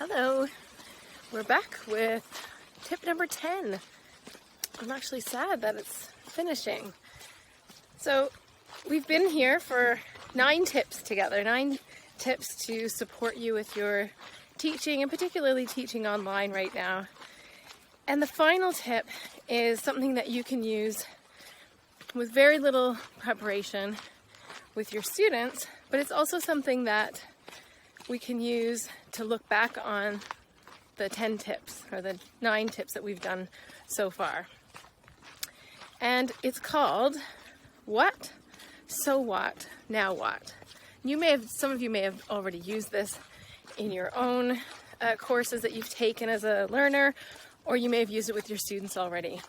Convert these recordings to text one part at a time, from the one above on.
Hello, we're back with tip number 10. I'm actually sad that it's finishing. So we've been here for 9 tips together, 9 tips to support you with your teaching, and particularly teaching online right now. And the final tip is something that you can use with very little preparation with your students, but it's also something that we can use to look back on the 10 tips or the 9 tips that we've done so far. And it's called What, So What, Now What? Some of you may have already used this in your own courses that you've taken as a learner, or you may have used it with your students already.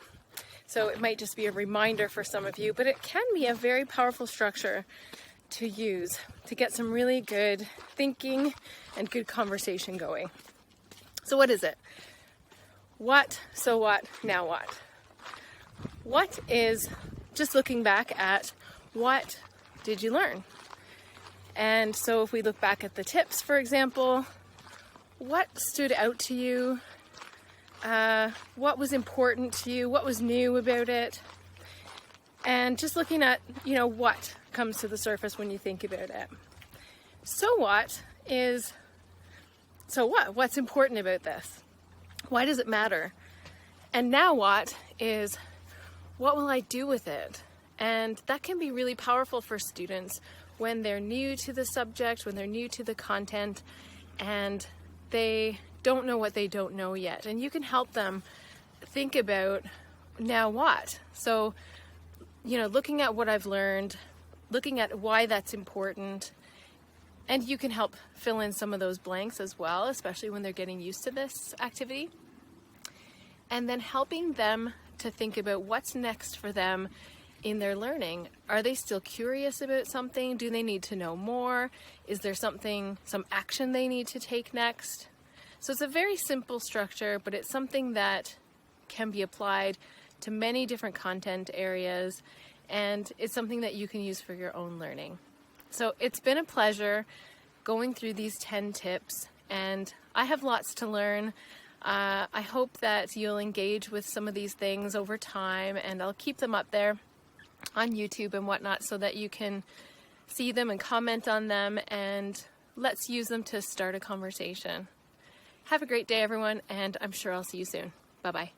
So it might just be a reminder for some of you, but it can be a very powerful structure to use to get some really good thinking and good conversation going. So what is it? What, so what, now what? What is just looking back at what did you learn? And so if we look back at the tips, for example, what stood out to you? What was important to you? What was new about it? And just looking at, what comes to the surface when you think about it. So what is, so what? What's important about this? Why does it matter? And now what is, what will I do with it? And that can be really powerful for students when they're new to the subject, when they're new to the content, and they don't know what they don't know yet. And you can help them think about now what. So, looking at what I've learned, looking at why that's important, and you can help fill in some of those blanks as well, especially when they're getting used to this activity. And then helping them to think about what's next for them in their learning. Are they still curious about something? Do they need to know more? Is there some action they need to take next? So it's a very simple structure, but it's something that can be applied to many different content areas, and it's something that you can use for your own learning. So it's been a pleasure going through these 10 tips, and I have lots to learn. I hope that you'll engage with some of these things over time, and I'll keep them up there on YouTube and whatnot so that you can see them and comment on them, and let's use them to start a conversation. Have a great day, everyone, and I'm sure I'll see you soon. Bye-bye.